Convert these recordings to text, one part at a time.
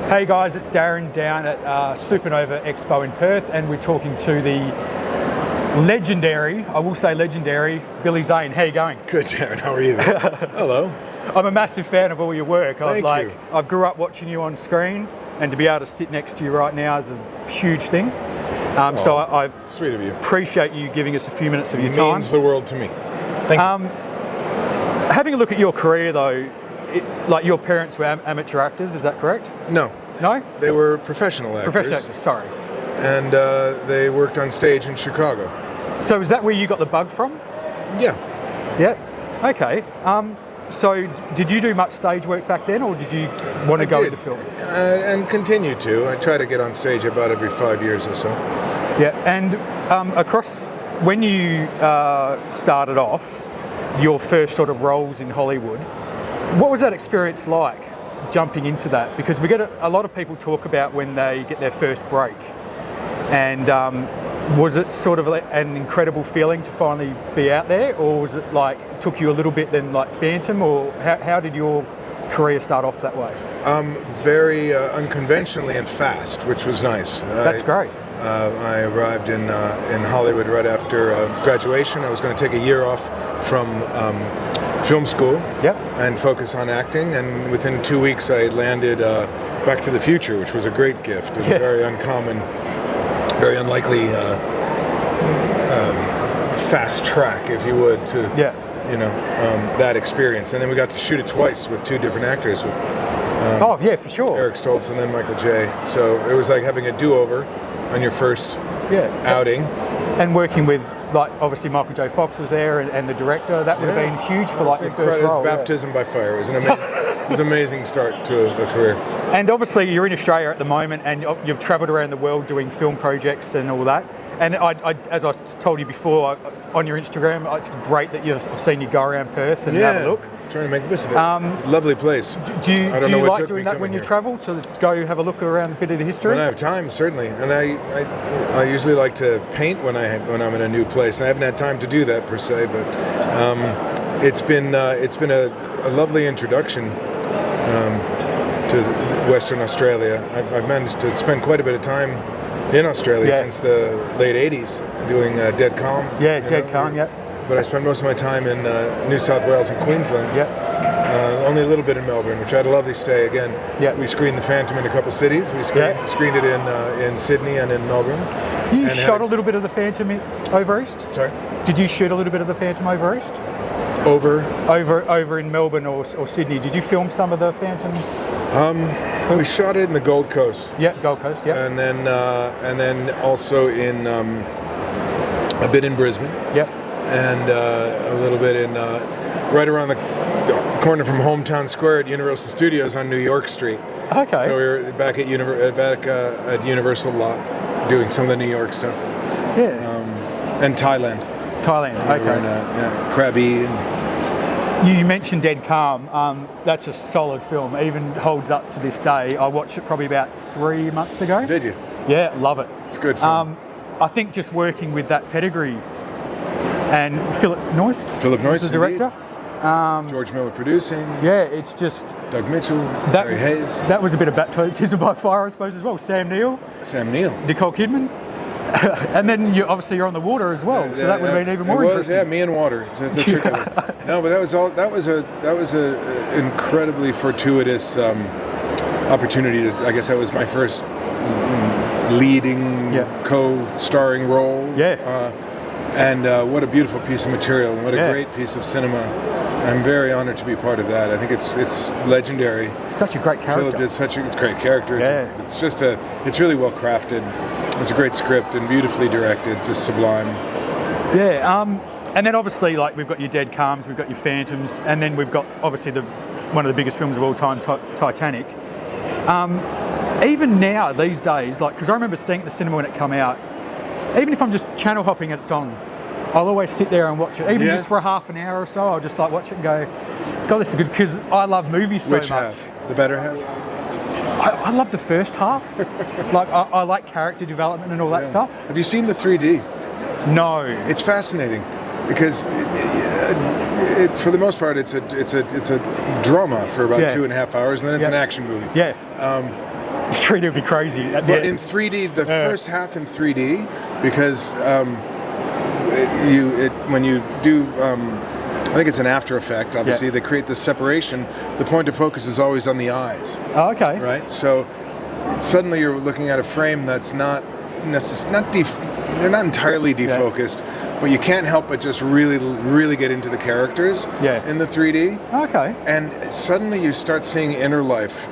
Hey guys, it's Darren down at Supanova Expo in Perth, and we're talking to the legendary, I will say legendary, Billy Zane. How you going? Good, Darren. How are you? Hello. I'm a massive fan of all your work. Thank you. I grew up watching you on screen, and to be able to sit next to you right now is a huge thing. So I sweet of you. Appreciate you giving us a few minutes of your time. It means the world to me. Thank you. Having a look at your career though, like your parents were amateur actors, is that correct? No. No? They were professional actors. Professional actors, sorry. And they worked on stage in Chicago. So is that where you got the bug from? Yeah. Yeah. Okay. So did you do much stage work back then, or did you want to go into film? And continue to. I try to get on stage about every 5 years or so. Yeah. And across, when you started off, your first sort of roles in Hollywood, what was that experience like, jumping into that? Because we get a lot of people talk about when they get their first break, and was it sort of an incredible feeling to finally be out there, or was it like it took you a little bit then like Phantom, or how did your career start off that way? Very unconventionally and fast, which was nice. That's great. I arrived in Hollywood right after graduation. I was going to take a year off from film school and focus on acting, and within 2 weeks I landed Back to the Future, which was a great gift. It was a very uncommon, very unlikely fast track, if you would, to that experience. And then we got to shoot it twice with two different actors, with for sure, Eric Stoltz and then Michael J. So it was like having a do-over on your first outing. And working with, like, obviously Michael J. Fox was there, and the director. That would have been huge for like your first role. It was baptism by fire. It was an amazing start to a career. And obviously you're in Australia at the moment, and you've travelled around the world doing film projects and all that. And I as I told you before on your Instagram, it's great that I've seen you go around Perth and have a look. Trying to make the best of it. Lovely place. Do you like doing that when you travel, to go have a look around a bit of the history? When I have time, certainly. And I usually like to paint when I'm in a new place. I haven't had time to do that per se, but it's been a lovely introduction to Western Australia. I've managed to spend quite a bit of time in Australia since the late 80s doing Dead Calm. Yeah, Dead Calm, But I spent most of my time in New South Wales and Queensland. Only a little bit in Melbourne, which I had a lovely stay again. We screened The Phantom in a couple cities. We screened it in Sydney and in Melbourne. You shot a little bit of The Phantom over east? Sorry? Did you shoot a little bit of The Phantom over east? Over in Melbourne or Sydney. Did you film some of The Phantom? We shot it in the Gold Coast. Yeah, Gold Coast. Yeah. And then also in a bit in Brisbane. Yeah. And a little bit in right around the corner from Hometown Square at Universal Studios on New York Street. Okay. So we were back at Universal lot doing some of the New York stuff. Yeah. And Thailand. Okay. We were in Krabi. You mentioned Dead Calm. That's a solid film. It even holds up to this day. I watched it probably about 3 months ago. Did you? Yeah, love it. It's a good film. I think just working with that pedigree, and Philip Noyce, the director. George Miller producing. Yeah, it's just Doug Mitchell, Terry Hayes. That was a bit of baptism by fire, I suppose, as well. Sam Neill. Nicole Kidman. And then you're on the water as well, so that would have been even more interesting. Yeah, me and water. It's a tricky one. No, but that was a incredibly fortuitous opportunity to. I guess that was my first leading co-starring role. And what a beautiful piece of material, and what a great piece of cinema. I'm very honored to be part of that. I think it's legendary. Such a great character. Philip did it's a great character. It's really well crafted. It's a great script and beautifully directed, just sublime. Yeah, and then obviously, like, we've got your Dead Calms, we've got your Phantoms, and then we've got obviously one of the biggest films of all time, Titanic. Even now, these days, like, because I remember seeing it at the cinema when it came out, even if I'm just channel hopping and it's on, I'll always sit there and watch it, even just for a half an hour or so. I'll just like watch it and go, God, this is good, because I love movies so much. Which half? The better half? I love the first half. Like, I like character development and all that stuff. Have you seen the 3D? No. It's fascinating because for the most part it's a drama for about 2.5 hours, and then it's an action movie. 3D would be crazy. Well, in 3D, the first half in 3D, because when you do, I think it's an after effect, obviously, they create this separation. The point of focus is always on the eyes. Oh, okay. Right? So suddenly you're looking at a frame that's they're not entirely defocused, but you can't help but just really, really get into the characters in the 3D. Okay. And suddenly you start seeing inner life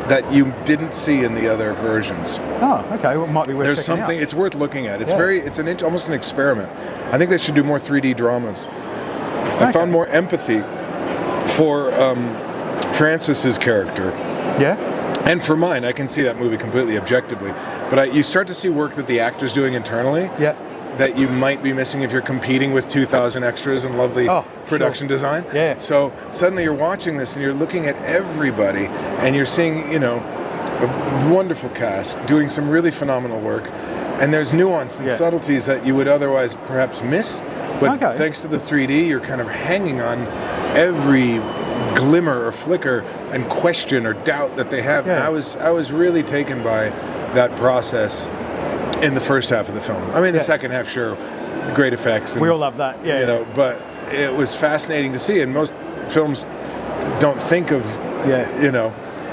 that you didn't see in the other versions. Oh, okay. Well, it might be worth There's checking something, out. it's worth looking at. It's almost an experiment. I think they should do more 3D dramas. I found more empathy for Francis's character. Yeah. And for mine, I can see that movie completely objectively. But you start to see work that the actor's doing internally that you might be missing if you're competing with 2,000 extras and lovely production design. Yeah. So suddenly you're watching this and you're looking at everybody and you're seeing, a wonderful cast doing some really phenomenal work. And there's nuance and subtleties that you would otherwise perhaps miss. But thanks to the 3D, you're kind of hanging on every glimmer or flicker and question or doubt that they have. Yeah. I was really taken by that process in the first half of the film. I mean, the second half, sure, great effects. And, we all love that, but it was fascinating to see. And most films don't think of,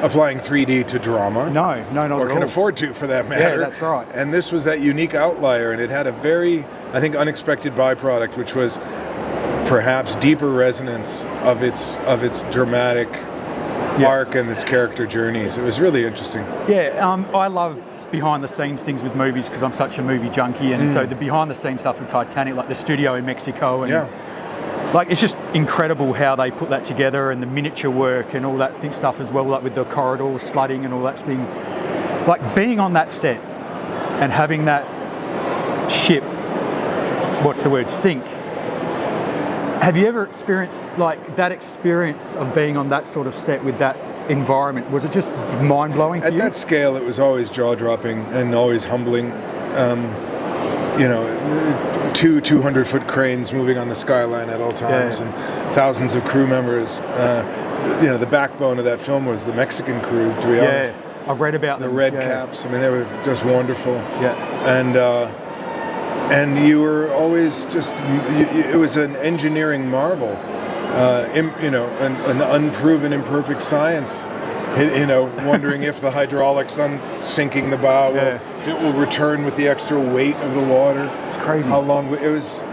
applying 3D to drama. No, not or at can all. afford to, for that matter. Yeah, that's right. And this was that unique outlier, and it had a very, I think, unexpected byproduct, which was perhaps deeper resonance of its dramatic arc and its character journeys. It was really interesting. Yeah, I love behind the scenes things with movies because I'm such a movie junkie, and so the behind the scenes stuff with Titanic, like the studio in Mexico, and like it's just incredible how they put that together, and the miniature work and all that stuff as well, like with the corridors flooding and all that thing. Like being on that set and having that ship, sink. Have you ever experienced like that experience of being on that sort of set with that environment? Was it just mind-blowing for you? At that scale, it was always jaw-dropping and always humbling. 200-foot cranes moving on the skyline at all times, and thousands of crew members. The backbone of that film was the Mexican crew, to be honest. I've read about the them. red caps. I mean, they were just wonderful. Yeah. And you were always just, it was an engineering marvel, an unproven, imperfect science, wondering if the hydraulics on sinking the bow, if it will return with the extra weight of the water. It's crazy. How long, it was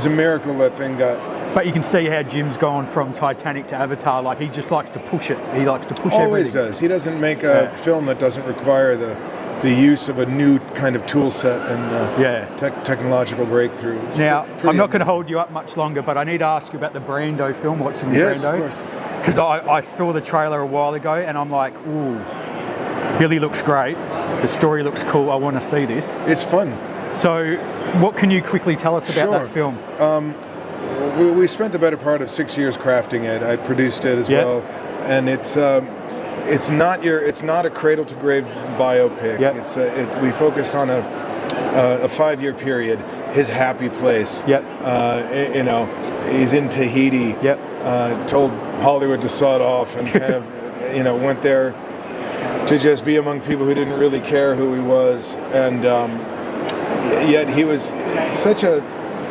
a miracle that thing got. But you can see how Jim's gone from Titanic to Avatar. Like, he just likes to push it. He likes to push Always everything. does. He doesn't make a film that doesn't require the use of a new kind of tool set and technological breakthrough. Now, I'm not going to hold you up much longer, but I need to ask you about the Brando film, watching Brando. Yes, of course. Because I saw the trailer a while ago, and I'm like, ooh, Billy looks great. The story looks cool. I want to see this. It's fun. So, what can you quickly tell us about that film? We spent the better part of 6 years crafting it. I produced it as well, and it's not a cradle to grave biopic. We focus on a 5-year period. His happy place. He's in Tahiti. Told Hollywood to sod off, and kind of went there to just be among people who didn't really care who he was, and yet he was such a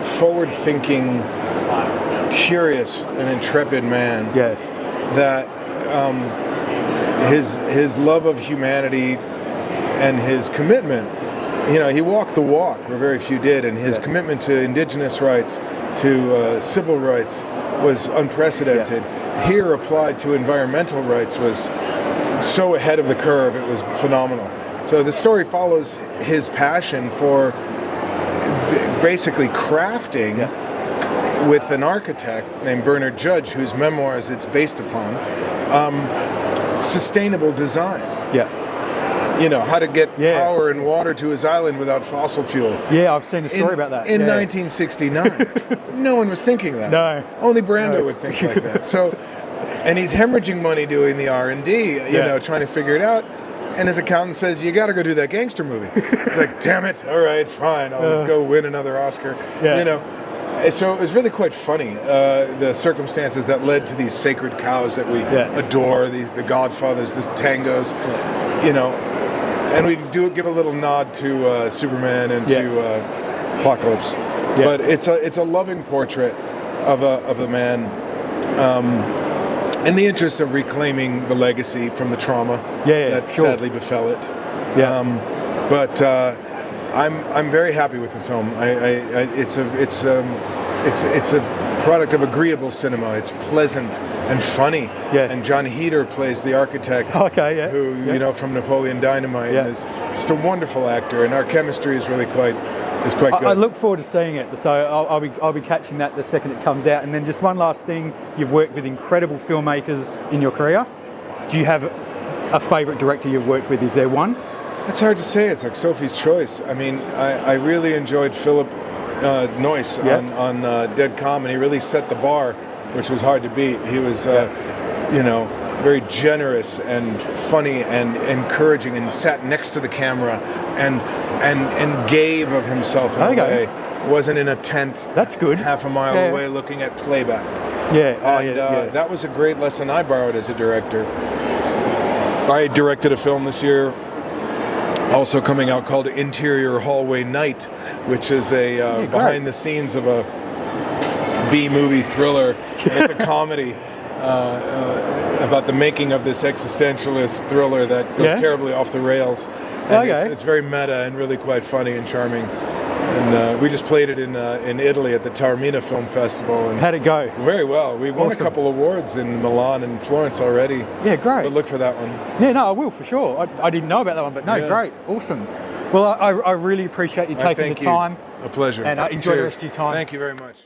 forward-thinking, curious and intrepid man that his love of humanity and his commitment, he walked the walk where very few did, and his commitment to indigenous rights, to civil rights was unprecedented. Here applied to environmental rights was so ahead of the curve, it was phenomenal. So the story follows his passion for basically crafting with an architect named Bernard Judge, whose memoirs it's based upon, sustainable design. How to get power and water to his island without fossil fuel. Yeah, I've seen a story about that. In 1969. No one was thinking that. No. Only Brando would think like that. So, and he's hemorrhaging money doing the R&D, trying to figure it out. And his accountant says, you got to go do that gangster movie. It's like, damn it. All right, fine. I'll go win another Oscar. So it was really quite funny, the circumstances that led to these sacred cows that we adore, the godfathers, the tangos. you know, and we give a little nod to Superman and to Apocalypse. Yeah. But it's a loving portrait of a man in the interest of reclaiming the legacy from the trauma that sadly befell it. Yeah. But I'm very happy with the film. It's a product of agreeable cinema. It's pleasant and funny. Yeah. And John Heder plays the architect. Who you know from Napoleon Dynamite and is just a wonderful actor. And our chemistry is really quite good. I look forward to seeing it. So I'll be catching that the second it comes out. And then just one last thing: you've worked with incredible filmmakers in your career. Do you have a favourite director you've worked with? Is there one? It's hard to say. It's like Sophie's Choice. I mean, I really enjoyed Philip Noyce on Dead Calm, and he really set the bar, which was hard to beat. He was, very generous and funny and encouraging, and sat next to the camera and gave of himself in a way. Wasn't in a tent. That's good. Half a mile away, looking at playback. That was a great lesson I borrowed as a director. I directed a film this year, also coming out, called Interior Hallway Night, which is a behind the scenes of a B-movie thriller. It's a comedy about the making of this existentialist thriller that goes terribly off the rails. And it's very meta and really quite funny and charming. And we just played it in Italy at the Taormina Film Festival. And how'd it go? Very well. We won a couple awards in Milan and Florence already. Yeah, great. But look for that one. Yeah, no, I will for sure. I didn't know about that one, but great. Awesome. Well, I really appreciate you taking the time. A pleasure. And enjoy the rest of your time. Thank you very much.